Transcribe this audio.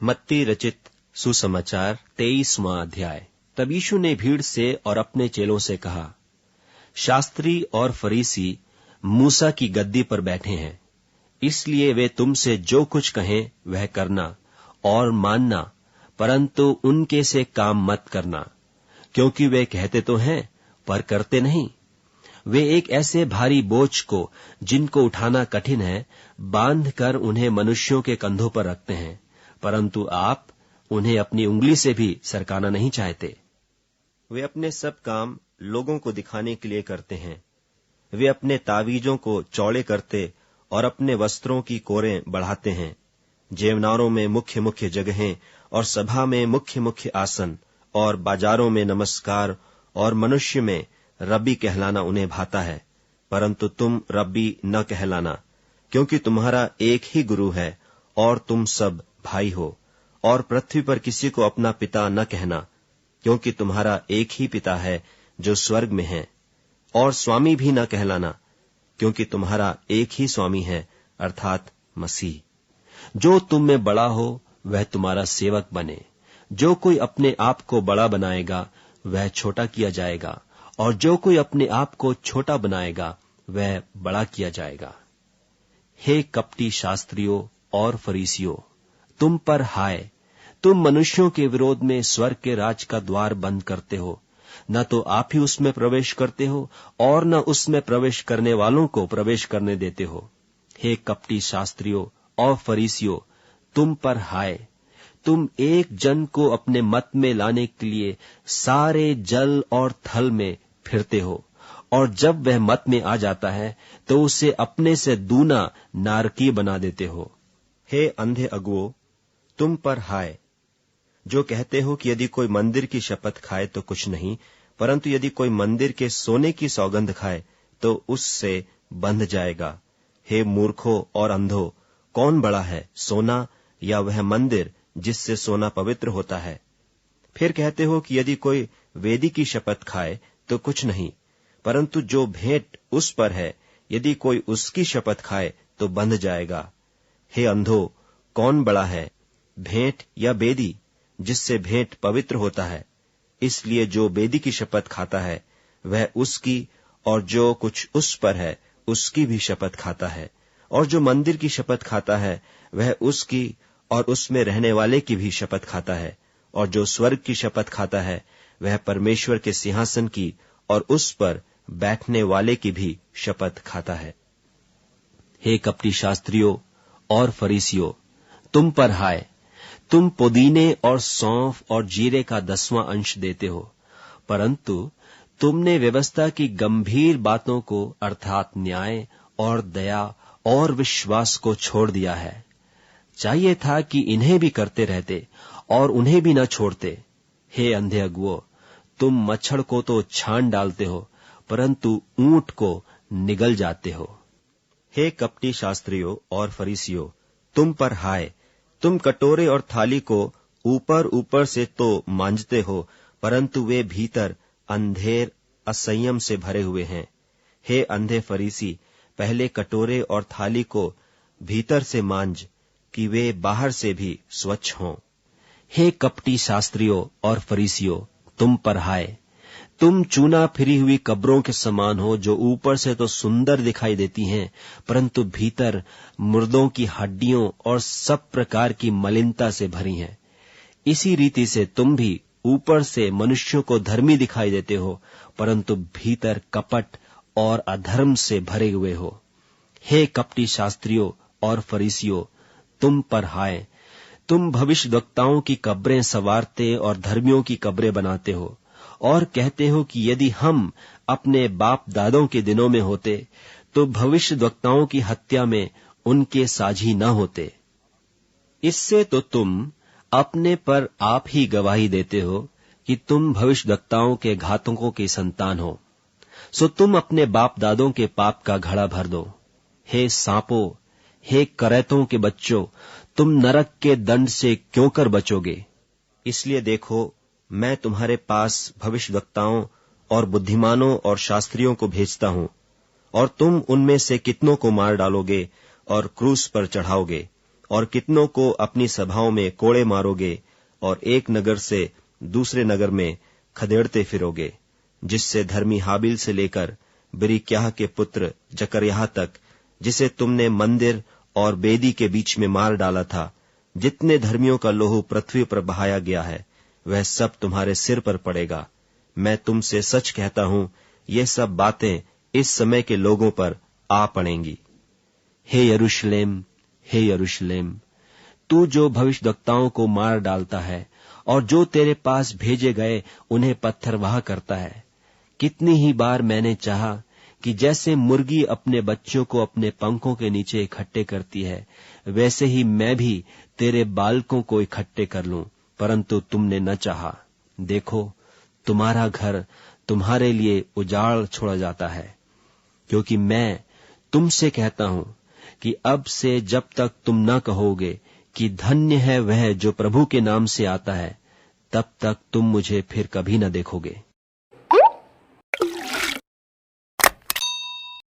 मत्ती रचित सुसमाचार 23वां अध्याय। तब यीशु ने भीड़ से और अपने चेलों से कहा, शास्त्री और फरीसी मूसा की गद्दी पर बैठे हैं, इसलिए वे तुमसे जो कुछ कहें वह करना और मानना, परंतु उनके से काम मत करना, क्योंकि वे कहते तो हैं पर करते नहीं। वे एक ऐसे भारी बोझ को, जिनको उठाना कठिन है, बांधकर उन्हें मनुष्यों के कंधों पर रखते हैं, परंतु आप उन्हें अपनी उंगली से भी सरकाना नहीं चाहते। वे अपने सब काम लोगों को दिखाने के लिए करते हैं। वे अपने तावीजों को चौड़े करते और अपने वस्त्रों की कोरें बढ़ाते हैं। जेवनारों में मुख्य मुख्य जगहें और सभा में मुख्य मुख्य आसन और बाजारों में नमस्कार और मनुष्य में रब्बी कहलाना उन्हें भाता है, परंतु तुम रब्बी न कहलाना, क्योंकि तुम्हारा एक ही गुरु है और तुम सब भाई हो। और पृथ्वी पर किसी को अपना पिता न कहना, क्योंकि तुम्हारा एक ही पिता है जो स्वर्ग में है। और स्वामी भी न कहलाना, क्योंकि तुम्हारा एक ही स्वामी है, अर्थात मसीह। जो तुम में बड़ा हो वह तुम्हारा सेवक बने। जो कोई अपने आप को बड़ा बनाएगा वह छोटा किया जाएगा, और जो कोई अपने आप को छोटा बनाएगा वह बड़ा किया जाएगा। हे कपटी शास्त्रियों और फरीसियों, तुम पर हाय, तुम मनुष्यों के विरोध में स्वर्ग के राज का द्वार बंद करते हो। न तो आप ही उसमें प्रवेश करते हो और न उसमें प्रवेश करने वालों को प्रवेश करने देते हो। हे कपटी शास्त्रियों और फरीसियों, तुम पर हाय, तुम एक जन को अपने मत में लाने के लिए सारे जल और थल में फिरते हो, और जब वह मत में आ जाता है तो उसे अपने से दूना नारकीय बना देते हो। हे अंधे अगुओं, तुम पर हाय, जो कहते हो कि यदि कोई मंदिर की शपथ खाए तो कुछ नहीं, परंतु यदि कोई मंदिर के सोने की सौगंध खाए तो उससे बंध जाएगा। हे मूर्खों और अंधों, कौन बड़ा है, सोना या वह मंदिर जिससे सोना पवित्र होता है? फिर कहते हो कि यदि कोई वेदी की शपथ खाए तो कुछ नहीं, परंतु जो भेंट उस पर है, यदि कोई उसकी शपथ खाए तो बंध जाएगा। हे अंधो, कौन बड़ा है, भेंट या वेदी जिससे भेंट पवित्र होता है? इसलिए जो वेदी की शपथ खाता है वह उसकी, और जो कुछ उस पर है उसकी भी शपथ खाता है। और जो मंदिर की शपथ खाता है वह उसकी और उसमें रहने वाले की भी शपथ खाता है। और जो स्वर्ग की शपथ खाता है वह परमेश्वर के सिंहासन की और उस पर बैठने वाले की भी शपथ खाता है। हे कपटी शास्त्रियों और फरीसियों, तुम पर हाय, तुम पुदीने और सौंफ और जीरे का 10वां अंश देते हो, परंतु तुमने व्यवस्था की गंभीर बातों को, अर्थात न्याय और दया और विश्वास को छोड़ दिया है। चाहिए था कि इन्हें भी करते रहते और उन्हें भी न छोड़ते। हे अंधे अगुओं, तुम मच्छर को तो छान डालते हो, परंतु ऊंट को निगल जाते हो। हे कपटी शास्त्रियों और फरीसियों, तुम पर हाय, तुम कटोरे और थाली को ऊपर ऊपर से तो मांजते हो, परंतु वे भीतर अंधेर असंयम से भरे हुए हैं। हे अंधे फरीसी, पहले कटोरे और थाली को भीतर से मांज, कि वे बाहर से भी स्वच्छ हों। हे कपटी शास्त्रियों और फरीसियों, तुम पर हाय, तुम चूना फिरी हुई कब्रों के समान हो, जो ऊपर से तो सुंदर दिखाई देती हैं, परंतु भीतर मुर्दों की हड्डियों और सब प्रकार की मलिनता से भरी हैं। इसी रीति से तुम भी ऊपर से मनुष्यों को धर्मी दिखाई देते हो, परंतु भीतर कपट और अधर्म से भरे हुए हो। हे कपटी शास्त्रियों और फरीसियों, तुम पर हाय, तुम भविष्यद्वक्ताओं की कब्रें संवारते और धर्मियों की कब्रें बनाते हो, और कहते हो कि यदि हम अपने बाप दादों के दिनों में होते तो भविष्यद्वक्ताओं की हत्या में उनके साझी न होते। इससे तो तुम अपने पर आप ही गवाही देते हो कि तुम भविष्यद्वक्ताओं के घातकों की संतान हो। सो तुम अपने बाप दादों के पाप का घड़ा भर दो। हे सांपों, हे करैतों के बच्चों, तुम नरक के दंड से क्यों कर बचोगे? इसलिए देखो, मैं तुम्हारे पास भविष्यद्वक्ताओं और बुद्धिमानों और शास्त्रियों को भेजता हूं, और तुम उनमें से कितनों को मार डालोगे और क्रूस पर चढ़ाओगे, और कितनों को अपनी सभाओं में कोड़े मारोगे और एक नगर से दूसरे नगर में खदेड़ते फिरोगे, जिससे धर्मी हाबिल से लेकर बिरिक्याह के पुत्र जकर्याह तक, जिसे तुमने मंदिर और बेदी के बीच में मार डाला था, जितने धर्मियों का लोहू पृथ्वी पर बहाया गया है, वह सब तुम्हारे सिर पर पड़ेगा। मैं तुमसे सच कहता हूं, ये सब बातें इस समय के लोगों पर आ पड़ेंगी। हे यरूशलेम, हे यरूशलेम, तू जो भविष्यद्वक्ताओं को मार डालता है और जो तेरे पास भेजे गए उन्हें पत्थरवाह करता है, कितनी ही बार मैंने चाहा कि जैसे मुर्गी अपने बच्चों को अपने पंखों के नीचे इकट्ठे करती है, वैसे ही मैं भी तेरे बालकों को इकट्ठे कर लूं, परंतु तुमने न चाहा। देखो, तुम्हारा घर तुम्हारे लिए उजाड़ छोड़ा जाता है, क्योंकि मैं तुमसे कहता हूं कि अब से जब तक तुम न कहोगे कि धन्य है वह जो प्रभु के नाम से आता है, तब तक तुम मुझे फिर कभी न देखोगे।